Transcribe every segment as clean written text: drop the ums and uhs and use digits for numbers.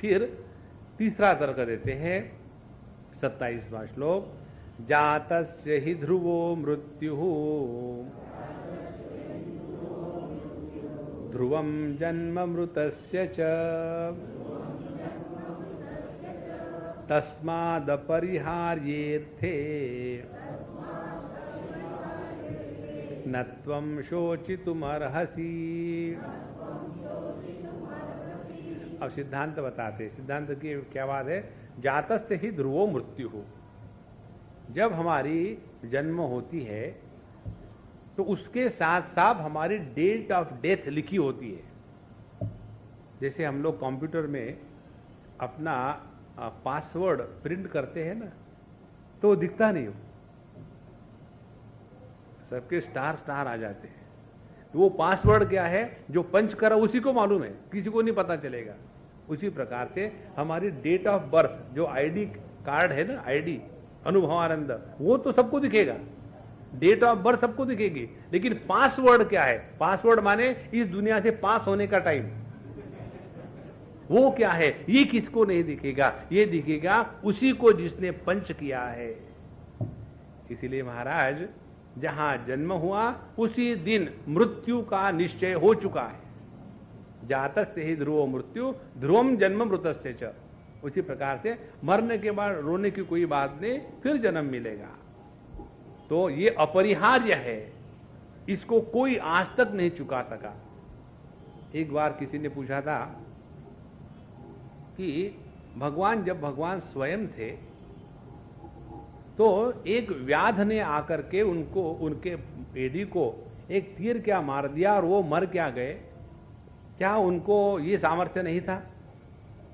फिर तीसरा तर्क देते हैं 27वां श्लोक, जातस्य हि ध्रुवो मृत्युः ध्रुवं जन्म मृतस्य च तस्मादपरिहार्येऽर्थे न त्वं शोचितुमर्हसि। अब सिद्धांत बताते, सिद्धांत की क्या बात है, जातस्य ही ध्रुवो मृत्यु हो। जब हमारी जन्म होती है तो उसके साथ साथ हमारी डेट ऑफ डेथ लिखी होती है। जैसे हम लोग कंप्यूटर में अपना पासवर्ड प्रिंट करते हैं ना, तो वो दिखता नहीं हो, सबके स्टार स्टार आ जाते हैं। वो पासवर्ड क्या है, जो पंच करा उसी को मालूम है, किसी को नहीं पता चलेगा। उसी प्रकार से हमारी डेट ऑफ बर्थ, जो आईडी कार्ड है ना, आईडी अनुभवानंद, वो तो सबको दिखेगा, डेट ऑफ बर्थ सबको दिखेगी, लेकिन पासवर्ड क्या है, पासवर्ड माने इस दुनिया से पास होने का टाइम, वो क्या है ये किसको नहीं दिखेगा, ये दिखेगा उसी को जिसने पंच किया है। इसीलिए महाराज, जहां जन्म हुआ उसी दिन मृत्यु का निश्चय हो चुका है। जातस्य ही ध्रुवो मृत्यु ध्रुवम जन्म मृतस्य च। उसी प्रकार से मरने के बाद रोने की कोई बात नहीं, फिर जन्म मिलेगा। तो ये अपरिहार्य है, इसको कोई आज तक नहीं चुका सका। एक बार किसी ने पूछा था कि भगवान, जब भगवान स्वयं थे तो एक व्याध ने आकर के उनको, उनके एडी को एक तीर क्या मार दिया और वो मर क्या गए? क्या उनको ये सामर्थ्य नहीं था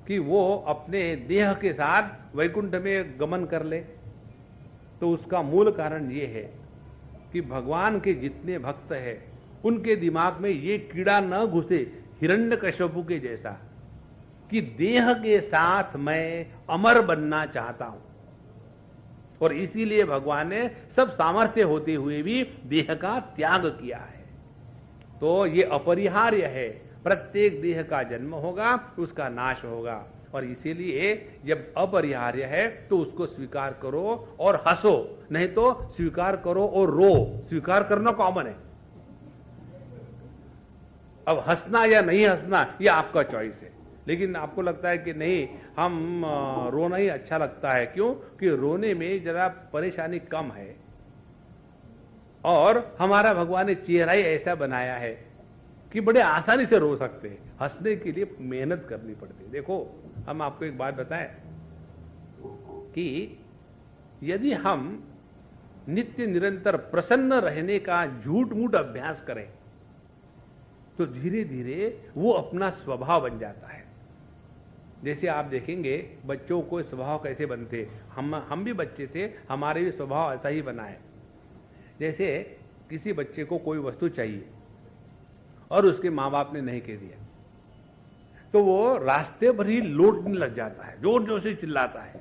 कि वो अपने देह के साथ वैकुंठ में गमन कर ले? तो उसका मूल कारण ये है कि भगवान के जितने भक्त हैं उनके दिमाग में ये कीड़ा न घुसे हिरण्यकश्यपु के जैसा, कि देह के साथ मैं अमर बनना चाहता हूं, और इसीलिए भगवान ने सब सामर्थ्य होते हुए भी देह का त्याग किया है। तो ये अपरिहार्य है, प्रत्येक देह का जन्म होगा, उसका नाश होगा, और इसीलिए जब अपरिहार्य है तो उसको स्वीकार करो और हंसो, नहीं तो स्वीकार करो और रो। स्वीकार करना कॉमन है, अब हंसना या नहीं हंसना ये आपका चॉइस है। लेकिन आपको लगता है कि नहीं, हम रोना ही अच्छा लगता है। क्यों? कि रोने में जरा परेशानी कम है, और हमारा भगवान ने चेहरा ही ऐसा बनाया है कि बड़े आसानी से रो सकते हैं। हंसने के लिए मेहनत करनी पड़ती है। देखो, हम आपको एक बात बताएं कि यदि हम नित्य निरंतर प्रसन्न रहने का झूठ मूठ अभ्यास करें तो धीरे धीरे वो अपना स्वभाव बन जाता है। जैसे आप देखेंगे बच्चों को स्वभाव कैसे बनते, हम भी बच्चे थे, हमारे भी स्वभाव ऐसा ही बना है। जैसे किसी बच्चे को कोई वस्तु चाहिए और उसके माँ बाप ने नहीं कह दिया, तो वो रास्ते भर ही लौटने लग जाता है, जोर जोर से चिल्लाता है।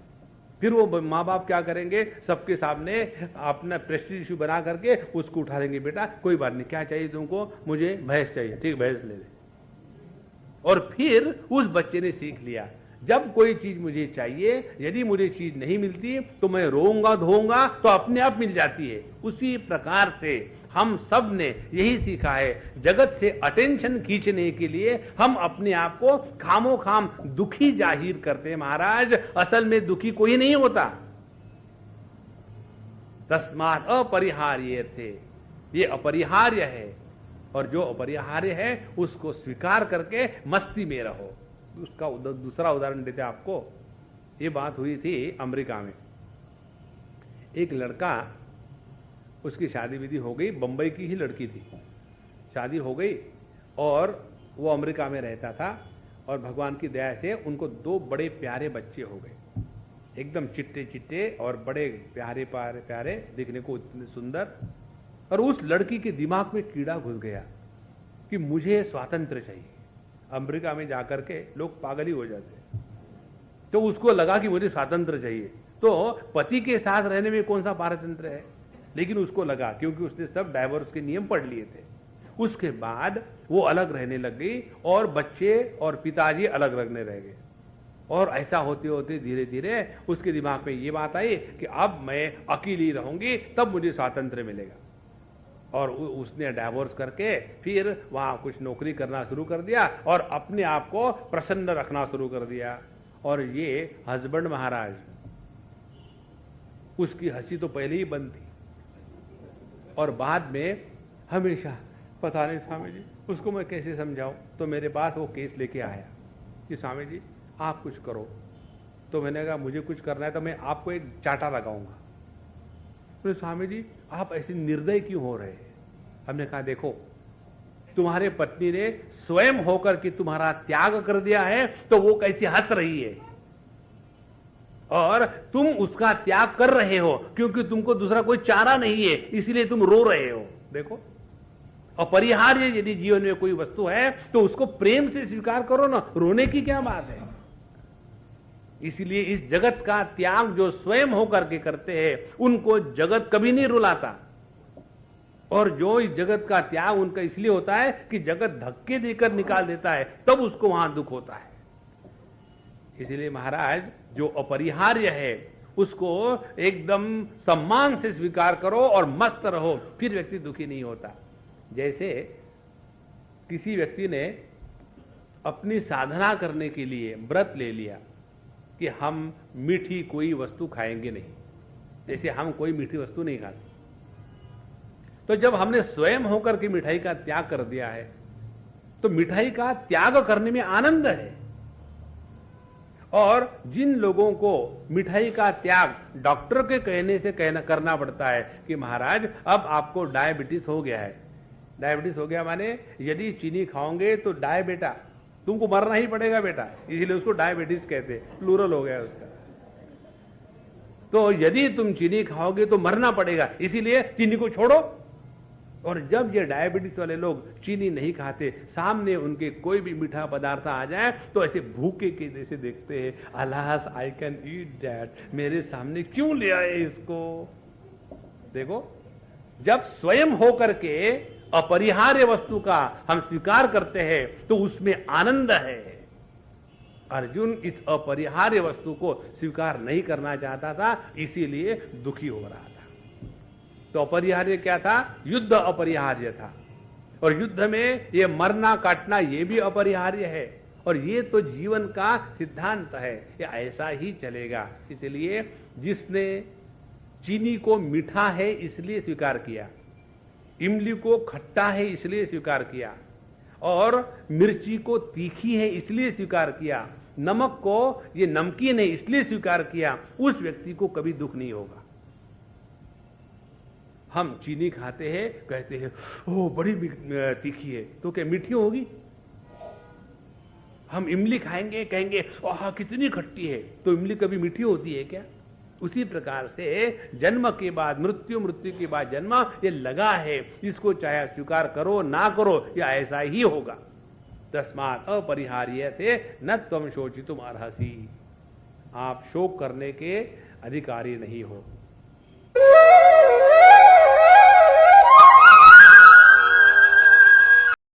फिर वो माँ बाप क्या करेंगे, सबके सामने अपना प्रेस्टीज इश्यू बना करके उसको उठा देंगे, बेटा कोई बात नहीं, क्या चाहिए तुमको? मुझे भैंस चाहिए, ठीक भैंस ले ले। और फिर उस बच्चे ने सीख लिया, जब कोई चीज मुझे चाहिए, यदि मुझे चीज नहीं मिलती तो मैं रोऊंगा धोऊंगा, तो अपने आप मिल जाती है। उसी प्रकार से हम सब ने यही सीखा है, जगत से अटेंशन खींचने के लिए हम अपने आप को खामो खाम दुखी जाहिर करते हैं। महाराज, असल में दुखी कोई नहीं होता। तस्मात् अपरिहार्य थे, ये अपरिहार्य है, और जो अपरिहार्य है उसको स्वीकार करके मस्ती में रहो। उसका दूसरा उदाहरण देते आपको। ये बात हुई थी अमेरिका में। एक लड़का, उसकी शादी विधि हो गई, बंबई की ही लड़की थी, शादी हो गई और वो अमेरिका में रहता था, और भगवान की दया से उनको 2 बड़े प्यारे बच्चे हो गए, एकदम चिट्टे चिट्टे और बड़े प्यारे प्यारे प्यारे, दिखने को इतने सुंदर। और उस लड़की के दिमाग में कीड़ा घुस गया कि मुझे स्वातंत्र चाहिए। अमेरिका में जाकर के लोग पागल ही हो जाते हैं। तो उसको लगा कि मुझे स्वातंत्र चाहिए। तो पति के साथ रहने में कौन सा पारतंत्र है, लेकिन उसको लगा, क्योंकि उसने सब डाइवोर्स के नियम पढ़ लिए थे। उसके बाद वो अलग रहने लग गई और बच्चे और पिताजी अलग रहने रह गए। और ऐसा होते होते धीरे धीरे उसके दिमाग में ये बात आई कि अब मैं अकेली रहूंगी, तब मुझे स्वातंत्र्य मिलेगा। और उसने डाइवोर्स करके फिर वहां कुछ नौकरी करना शुरू कर दिया और अपने आप को प्रसन्न रखना शुरू कर दिया। और ये हस्बैंड महाराज, उसकी हंसी तो पहले ही बंद थी और बाद में हमेशा पता नहीं स्वामी जी उसको मैं कैसे समझाऊं। तो मेरे पास वो केस लेके आया कि स्वामी जी आप कुछ करो। तो मैंने कहा मुझे कुछ करना है तो मैं आपको एक चाटा लगाऊंगा। तो स्वामी जी आप ऐसे निर्दयी क्यों हो रहे हैं? हमने कहा देखो, तुम्हारे पत्नी ने स्वयं होकर के तुम्हारा त्याग कर दिया है तो वो कैसे हंस रही है, और तुम उसका त्याग कर रहे हो क्योंकि तुमको दूसरा कोई चारा नहीं है, इसलिए तुम रो रहे हो। देखो, अपरिहार्य यदि जीवन में कोई वस्तु है तो उसको प्रेम से स्वीकार करो ना, रोने की क्या बात है। इसलिए इस जगत का त्याग जो स्वयं होकर के करते हैं उनको जगत कभी नहीं रुलाता, और जो इस जगत का त्याग उनका इसलिए होता है कि जगत धक्के देकर निकाल देता है, तब उसको वहां दुख होता है। इसलिए महाराज जो अपरिहार्य है उसको एकदम सम्मान से स्वीकार करो और मस्त रहो, फिर व्यक्ति दुखी नहीं होता। जैसे किसी व्यक्ति ने अपनी साधना करने के लिए व्रत ले लिया कि हम मीठी कोई वस्तु खाएंगे नहीं, जैसे हम कोई मीठी वस्तु नहीं खाते, तो जब हमने स्वयं होकर के मिठाई का त्याग कर दिया है तो मिठाई का त्याग करने में आनंद है। और जिन लोगों को मिठाई का त्याग डॉक्टर के कहने से करना पड़ता है कि महाराज अब आपको डायबिटीज हो गया है, डायबिटीज हो गया माने यदि चीनी खाओगे तो बेटा तुमको मरना ही पड़ेगा बेटा, इसीलिए उसको डायबिटीज कहते हैं, प्लूरल हो गया उसका। तो यदि तुम चीनी खाओगे तो मरना पड़ेगा, इसीलिए चीनी को छोड़ो। और जब ये डायबिटीज वाले लोग चीनी नहीं खाते, सामने उनके कोई भी मीठा पदार्थ आ जाए तो ऐसे भूखे के जैसे देखते हैं, alas I can eat that, मेरे सामने क्यों ले आए इसको। देखो, जब स्वयं होकर के अपरिहार्य वस्तु का हम स्वीकार करते हैं तो उसमें आनंद है। अर्जुन इस अपरिहार्य वस्तु को स्वीकार नहीं करना चाहता था, इसीलिए दुखी हो रहा था। तो अपरिहार्य क्या था? युद्ध अपरिहार्य था, और युद्ध में ये मरना काटना ये भी अपरिहार्य है, और ये तो जीवन का सिद्धांत है, ये ऐसा ही चलेगा। इसलिए जिसने चीनी को मीठा है इसलिए स्वीकार किया, इमली को खट्टा है इसलिए स्वीकार किया, और मिर्ची को तीखी है इसलिए स्वीकार किया, नमक को ये नमकीन है इसलिए स्वीकार किया, उस व्यक्ति को कभी दुख नहीं होगा। हम चीनी खाते हैं, कहते हैं ओह बड़ी तीखी है, तो क्या मीठी होगी? हम इमली खाएंगे, कहेंगे ओह कितनी खट्टी है, तो इमली कभी मीठी होती है क्या? उसी प्रकार से जन्म के बाद मृत्यु, मृत्यु के बाद जन्म, ये लगा है, इसको चाहे स्वीकार करो ना करो, या ऐसा ही होगा। तस्मात् अपरिहार्य थे न त्वं शोचितुम अर्हसि, आप शोक करने के अधिकारी नहीं हो।